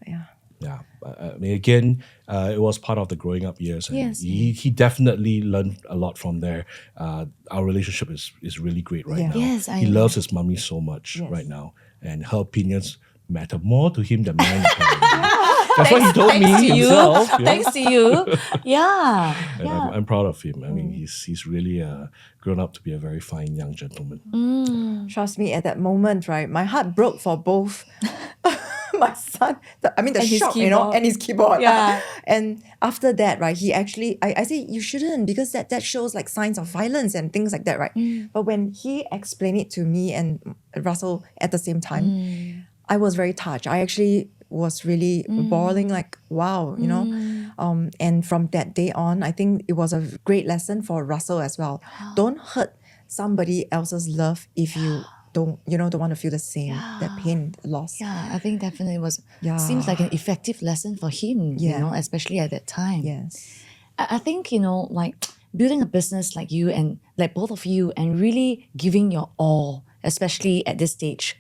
Yeah. yeah, I mean, again, it was part of the growing up years. And Yes. he definitely learned a lot from there. Our relationship is really great right Yeah. now. Yes, I he know. loves his mummy so much Yes. right now. And her opinions matter more to him than mine. Apparently. That's what he told me Thanks to you. himself. yeah. Thanks to you. Yeah. And I'm proud of him. I mean, he's really grown up to be a very fine young gentleman. Trust me, at that moment, right, my heart broke for both my son, the And his shock, keyboard. and his keyboard. Yeah. And after that, right, he actually, I say, you shouldn't, because that shows like signs of violence and things like that, right? But when he explained it to me and Russell at the same time, I was very touched. I actually was really bawling, like, wow, and from that day on, I think it was a great lesson for Russell as well. Don't hurt somebody else's love if you don't want to feel the same, that pain, loss. Yeah, I think definitely was Yeah. seems like an effective lesson for him, Yeah. especially at that time. Yes. I think, like building a business like you and like both of you and really giving your all, especially at this stage,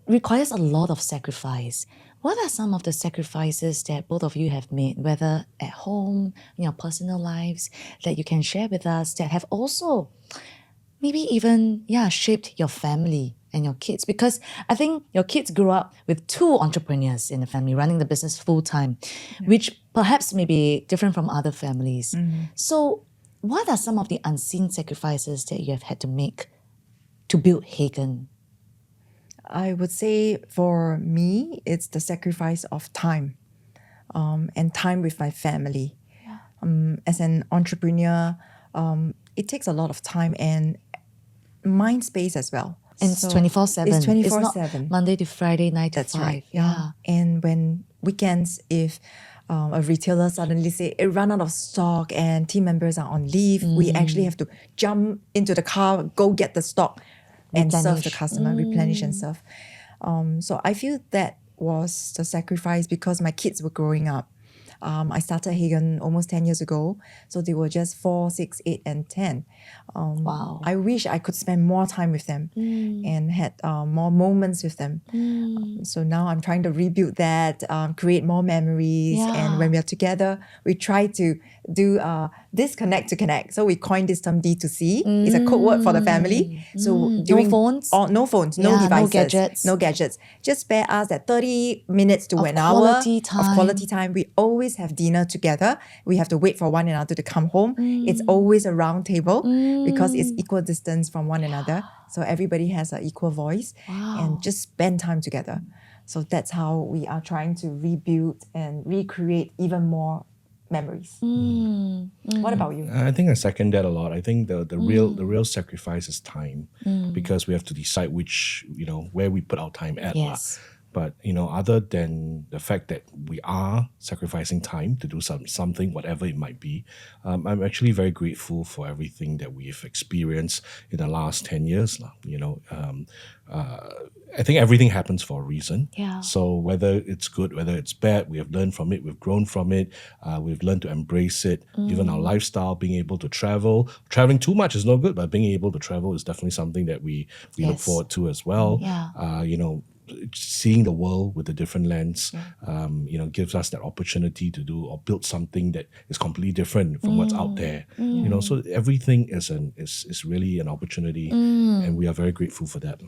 requires a lot of sacrifice. What are some of the sacrifices that both of you have made, whether at home, in your personal lives, that you can share with us that have also maybe even shaped your family and your kids? Because I think your kids grew up with two entrepreneurs in the family running the business full time, which perhaps may be different from other families. So what are some of the unseen sacrifices that you have had to make to build Hegen? I would say for me, it's the sacrifice of time and time with my family. As an entrepreneur, it takes a lot of time and mind space as well. And it's 24/7. It's 24/7. It's not Monday to Friday, 9 to 5. That's right. Yeah. And when weekends, if a retailer suddenly say it run out of stock and team members are on leave, we actually have to jump into the car, go get the stock and serve the customer, replenish and serve. So I feel that was the sacrifice because my kids were growing up. I started Hegen almost 10 years ago. So they were just 4, 6, 8, and 10. Wow. I wish I could spend more time with them and had more moments with them. So now I'm trying to rebuild that, create more memories. And when we are together, we try to do disconnect to connect. So we coined this term D2C. It's a code word for the family. So No phones? No phones, no devices. No gadgets. No gadgets. Just spare us that 30 minutes to an hour quality time. of quality time. We always have dinner together. We have to wait for one another to come home. It's always a round table because it's equal distance from one another. So everybody has an equal voice and just spend time together. So that's how we are trying to rebuild and recreate even more memories. What about you? I think I second that a lot. I think the real sacrifice is time because we have to decide which, where we put our time at. Yes. But, other than the fact that we are sacrificing time to do something, whatever it might be, I'm actually very grateful for everything that we've experienced in the last 10 years. I think everything happens for a reason. Yeah. So whether it's good, whether it's bad, we have learned from it, we've grown from it, we've learned to embrace it. Even our lifestyle, being able to travel. Traveling too much is no good, but being able to travel is definitely something that we look forward to as well. Yeah. Seeing the world with a different lens, gives us that opportunity to do or build something that is completely different from what's out there. So everything is really an opportunity, and we are very grateful for that.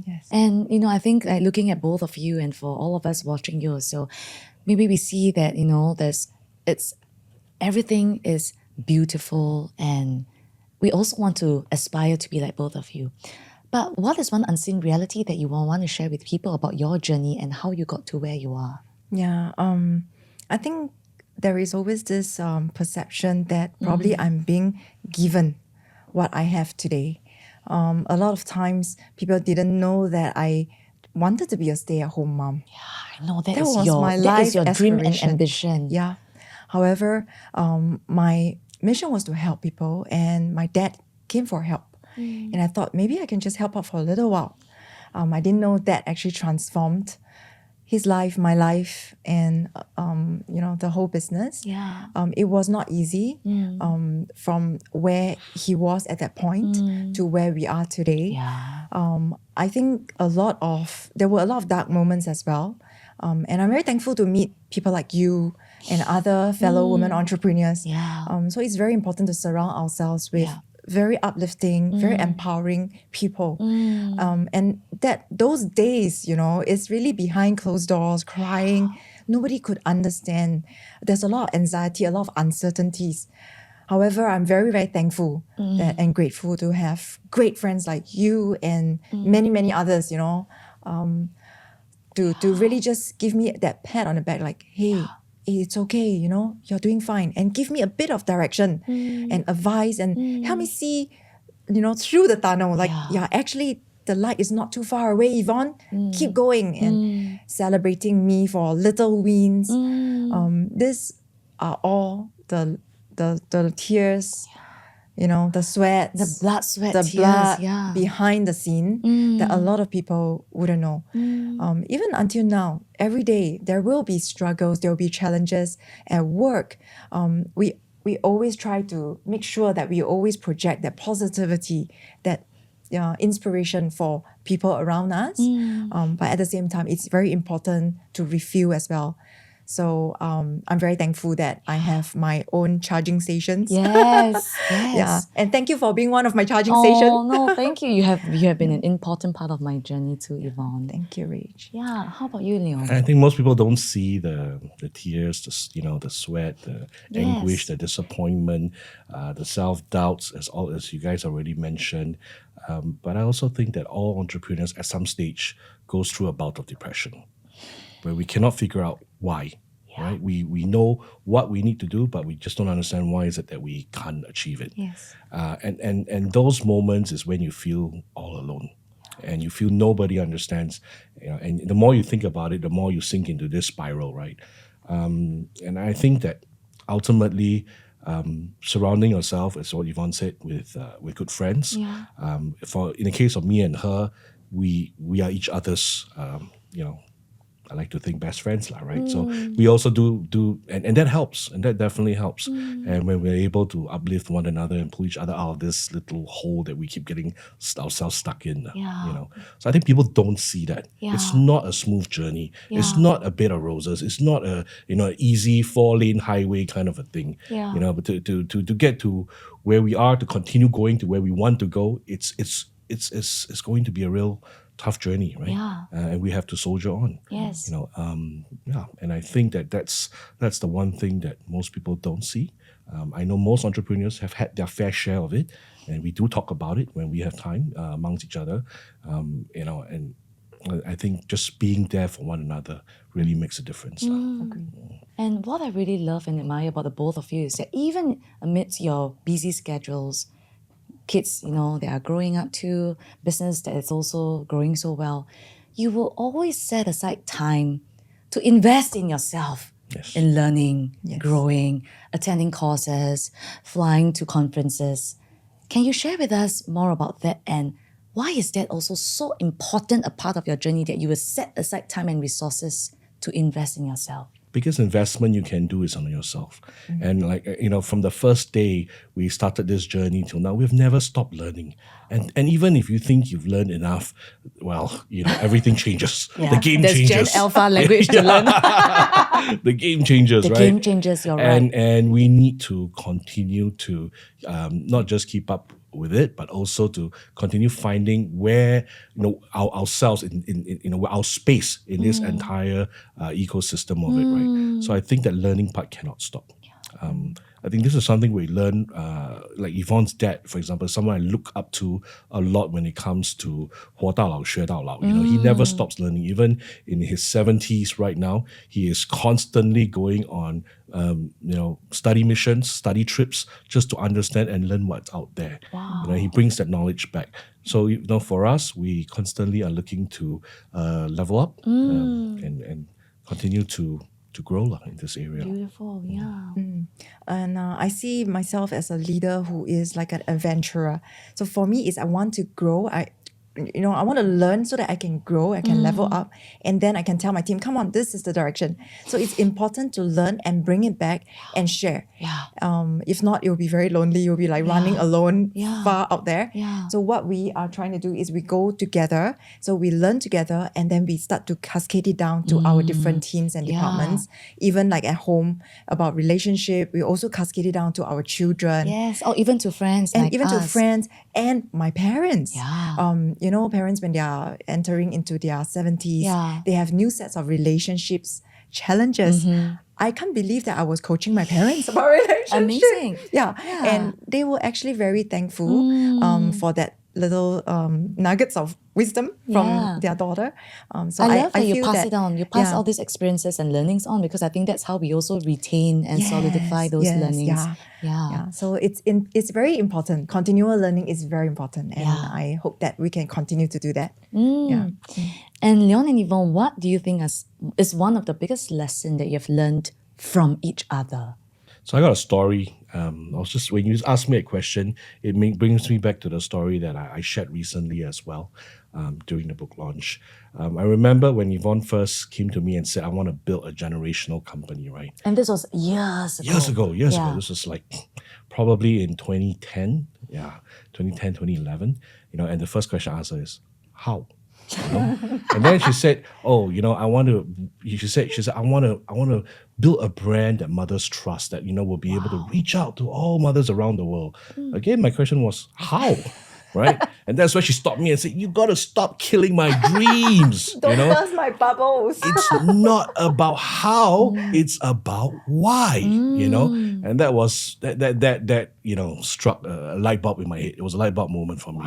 Yes. And, I think like looking at both of you and for all of us watching you, so maybe we see that, everything is beautiful and we also want to aspire to be like both of you. But what is one unseen reality that you want to share with people about your journey and how you got to where you are? Yeah, I think there is always this perception that probably I'm being given what I have today. A lot of times people didn't know that I wanted to be a stay-at-home mom. I know that was is my that life is your dream and aspiration. ambition. Yeah. However, my mission was to help people, and my dad came for help. And I thought maybe I can just help out for a little while. I didn't know that actually transformed his life, my life, and the whole business. Yeah. It was not easy from where he was at that point to where we are today. Yeah. I think there were a lot of dark moments as well. And I'm very thankful to meet people like you and other fellow women entrepreneurs. Yeah. So it's very important to surround ourselves with very uplifting, very empowering people. And those days, it's really behind closed doors, crying. Nobody could understand. There's a lot of anxiety, a lot of uncertainties. However, I'm very, very thankful and grateful to have great friends like you and many, many others, to really just give me that pat on the back, like, hey, it's okay, you're doing fine. And give me a bit of direction and advice and help me see, through the tunnel. Like, actually, the light is not too far away, Yvonne. Keep going and celebrating me for little wins. These are all the tears, the sweat, The blood, sweat, the tears. blood Yeah. behind the scene that a lot of people wouldn't know. Even until now, every day there will be struggles, there will be challenges at work. We always try to make sure that we always project that positivity, that inspiration for people around us. But at the same time, it's very important to refuel as well. So I'm very thankful that I have my own charging stations. Yes. Yeah, and thank you for being one of my charging stations. Oh no, thank you. You have been an important part of my journey too, Yvonne. Thank you, Rach. Yeah. How about you, Leon? I think most people don't see the tears, the sweat, the anguish, the disappointment, the self-doubts, as you guys already mentioned. But I also think that all entrepreneurs at some stage goes through a bout of depression where we cannot figure out why. Right? We know what we need to do, but we just don't understand why is it that we can't achieve it. Yes. And those moments is when you feel all alone. And you feel nobody understands, and the more you think about it, the more you sink into this spiral, right? And I think that ultimately, surrounding yourself, as what Yvonne said, with good friends. Yeah. In the case of me and her, we are each other's, I like to think best friends, right? So we also do, and that helps, and that definitely helps. And when we're able to uplift one another and pull each other out of this little hole that we keep getting ourselves stuck in, So I think people don't see that. It's not a smooth journey. It's not a bed of roses. It's not a easy 4-lane highway kind of a thing. But to get to where we are, to continue going to where we want to go, it's going to be a real tough journey, right? And we have to soldier on. Yes. And I think that's the one thing that most people don't see. I know most entrepreneurs have had their fair share of it, and we do talk about it when we have time amongst each other. And I think just being there for one another really makes a difference. And what I really love and admire about the both of you is that even amidst your busy schedules, kids, they are growing up too, business that is also growing so well, you will always set aside time to invest in yourself, in learning, growing, attending courses, flying to conferences. Can you share with us more about that, and why is that also so important a part of your journey that you will set aside time and resources to invest in yourself? Biggest investment you can do is on yourself. And from the first day we started this journey till now, we've never stopped learning. And even if you think you've learned enough, well, everything changes. The game changes. There's Gen Alpha language to learn. The game changes, right? The game changes, you're right. And we need to continue to not just keep up with it, but also to continue finding where ourselves in our space in this entire ecosystem of it, right? So I think that learning part cannot stop. I think this is something we learn, like Yvonne's dad, for example, someone I look up to a lot when it comes to 活到老学到老. He never stops learning. Even in his 70s right now, he is constantly going on study missions, study trips, just to understand and learn what's out there. Wow. He brings that knowledge back. So for us, we constantly are looking to level up and continue to grow in this area. Beautiful, yeah. And I see myself as a leader who is like an adventurer. So for me, I want to grow. I want to learn so that I can grow, I can level up, and then I can tell my team, come on, this is the direction. So it's important to learn and bring it back and share. If not, you'll be very lonely. You'll be like running alone far out there. So what we are trying to do is we go together. So we learn together, and then we start to cascade it down to our different teams and departments. Even like at home about relationship, we also cascade it down to our children. Yes, or even to friends And like even to us. friends and my parents. Yeah. Parents, when they are entering into their 70s, they have new sets of relationships, challenges. I can't believe that I was coaching my parents about relationships. Amazing. Yeah. And they were actually very thankful for that little nuggets of wisdom from their daughter. So I love that you feel pass it on. You pass all these experiences and learnings on, because I think that's how we also retain and solidify those learnings. Yeah. So it's very important. Continual learning is very important, and I hope that we can continue to do that. Yeah. And Leon and Yvonne, what do you think is one of the biggest lessons that you've learned from each other? So I got a story. When you asked me a question, it brings me back to the story that I shared recently as well. during the book launch. I remember when Yvonne first came to me and said, I want to build a generational company, right? And this was years ago. Years Yeah. ago. This was like probably in 2010. Yeah, 2010, 2011. And the first question I asked her is, how? And then she said, "Oh, I want to." She said, "I want to build a brand that mothers trust. That will be able to reach out to all mothers around the world." Again, my question was, how? Right? And that's why she stopped me and said, "You got to stop killing my dreams." Don't burst my bubbles. It's not about how, it's about why. And that was that struck a light bulb in my head. It was a light bulb moment for me.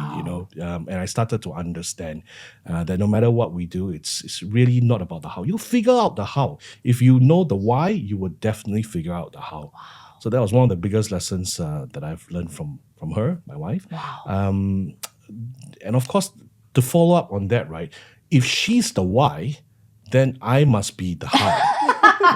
And I started to understand that no matter what we do, it's really not about the how. You'll figure out the how. If you know the why, you will definitely figure out the how. So that was one of the biggest lessons that I've learned from her, my wife. And of course, to follow up on that, right? If she's the why, then I must be the how,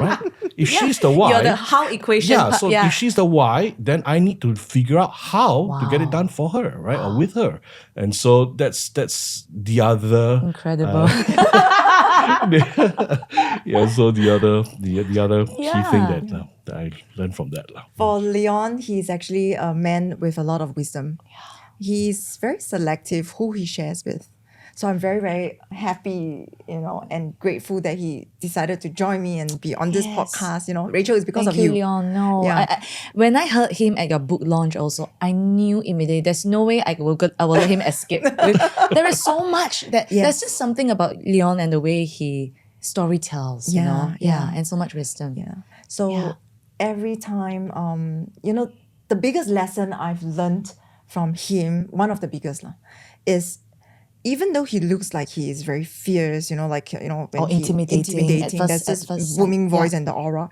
right? If she's the why, You're the how equation. so if she's the why, then I need to figure out how to get it done for her, right, or with her. And so that's the other Incredible. So the other key thing that I learned from that. For Leon, he's actually a man with a lot of wisdom. He's very selective who he shares with. So I'm very, very happy, and grateful that he decided to join me and be on this podcast. Rachel, it's because Thank of you. Leon. No, Yeah. When I heard him at your book launch also, I knew immediately there's no way I will let him escape. There is so much there's just something about Leon and the way he story tells, and so much wisdom. Yeah. So every time, the biggest lesson I've learned from him, one of the biggest is even though he looks like he is very fierce, when intimidating at first- there's this at first booming sight, voice and the aura.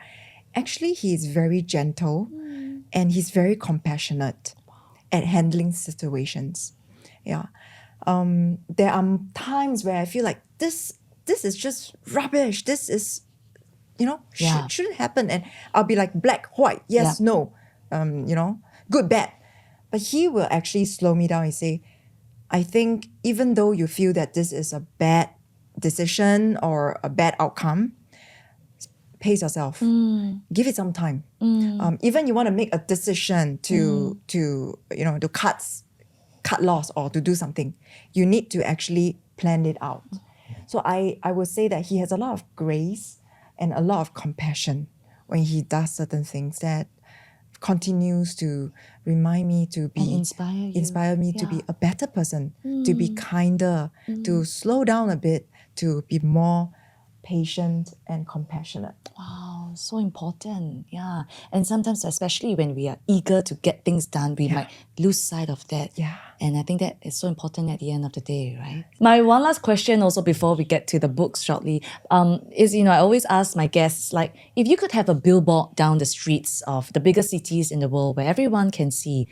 Actually, he is very gentle and he's very compassionate at handling situations. Yeah. There are times where I feel like this is just rubbish. This is, shouldn't happen. And I'll be like black, white, yes, no, good, bad. But he will actually slow me down and say, I think even though you feel that this is a bad decision or a bad outcome, pace yourself. Give it some time. Even you want to make a decision to cut loss or to do something, you need to actually plan it out. So I would say that he has a lot of grace and a lot of compassion when he does certain things that continues to remind me to be And inspire me to be a better person, to be kinder, to slow down a bit, to be more patient and compassionate. Wow, so important. Yeah. And sometimes, especially when we are eager to get things done, we might lose sight of that. Yeah. And I think that is so important at the end of the day, right? My one last question also before we get to the books shortly is, I always ask my guests, like, if you could have a billboard down the streets of the biggest cities in the world where everyone can see,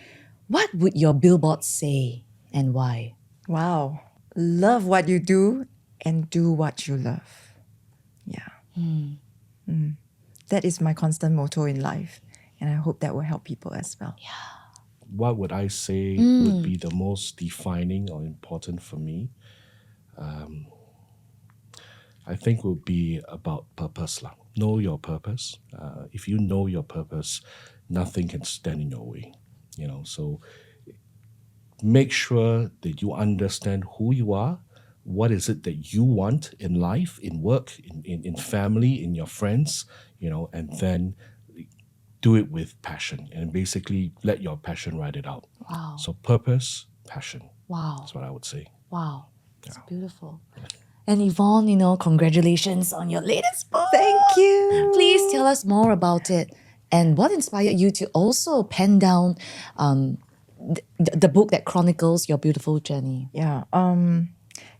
what would your billboard say and why? Wow. Love what you do and do what you love. Yeah. That is my constant motto in life. And I hope that will help people as well. What would I say would be the most defining or important for me? I think would be about purpose. Know your purpose. If you know your purpose, nothing can stand in your way. So make sure that you understand who you are. What is it that you want in life, in work, in family, in your friends, and then do it with passion and basically let your passion ride it out. Wow. So purpose, passion. Wow. That's what I would say. Wow. That's beautiful. And Yvonne, congratulations on your latest book. Thank you. Please tell us more about it and what inspired you to also pen down the book that chronicles your beautiful journey. Yeah.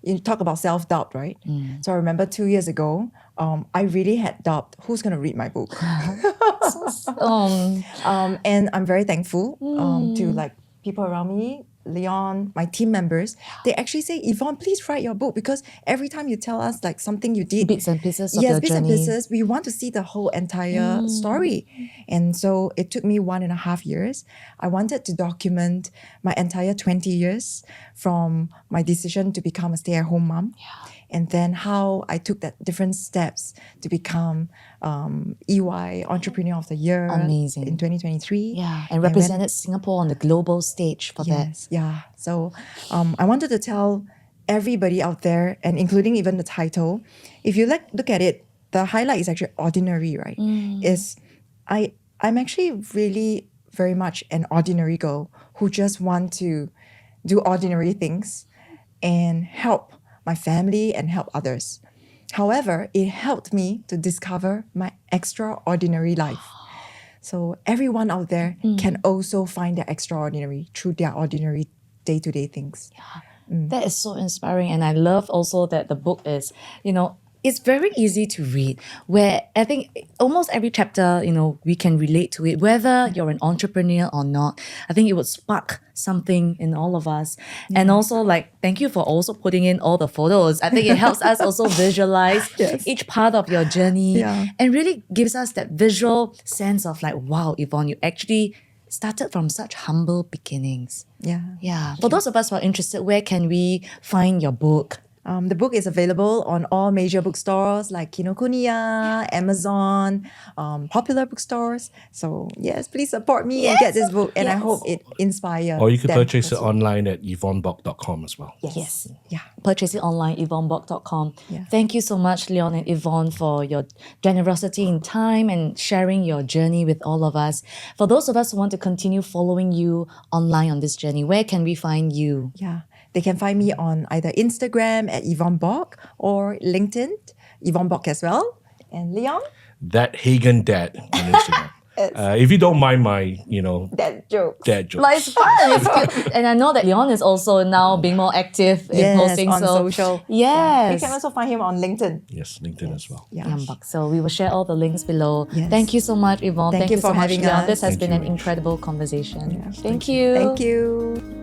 You talk about self-doubt, right? So I remember 2 years ago, I really had doubt, who's going to read my book? And I'm very thankful to people around me Leon, my team members, they actually say, Yvonne, please write your book, because every time you tell us like something you did, Bits and pieces of yes, your bits journey. and pieces, we want to see the whole entire story. And so it took me 1.5 years. I wanted to document my entire 20 years from my decision to become a stay-at-home mom. And then how I took that different steps to become EY Entrepreneur of the Year Amazing. in 2023. Yeah, and represented Singapore on the global stage for that. Yes, yeah. So I wanted to tell everybody out there, and including even the title, if you look at it, the highlight is actually ordinary, right? I'm actually really very much an ordinary girl who just want to do ordinary things and help my family and help others. However, it helped me to discover my extraordinary life. So everyone out there can also find their extraordinary through their ordinary day-to-day things. That is so inspiring. And I love also that the book is, it's very easy to read, where I think almost every chapter, we can relate to it, whether you're an entrepreneur or not. I think it would spark something in all of us. And also, thank you for also putting in all the photos. I think it helps us also visualize each part of your journey and really gives us that visual sense of wow, Yvonne, you actually started from such humble beginnings. Yeah. For those of us who are interested, where can we find your book? The book is available on all major bookstores like Kinokuniya, Amazon, popular bookstores. So yes, please support me and get this book. And I hope it inspires. Or you could them purchase it also. online at yvonnebock.com as well. Yes. Yeah. Purchase it online, yvonnebock.com. Yeah. Thank you so much, Leon and Yvonne, for your generosity in time and sharing your journey with all of us. For those of us who want to continue following you online on this journey, where can we find you? Yeah. They can find me on either Instagram at Yvonne Bock or LinkedIn, Yvonne Bock as well. And Leon? That Hegen dad on Instagram. If you don't mind my, That joke. dad jokes. It's fun. It's cute. And I know that Leon is also now being more active in posting. On social. Yes. You can also find him on LinkedIn. Yes, LinkedIn as well. Yeah. Bocks. So we will share all the links below. Yes. Thank you so much, Yvonne. Thank you so for much, having Leon. us. This has Thank been you an very much. incredible conversation. Yeah. Thank you. Thank you.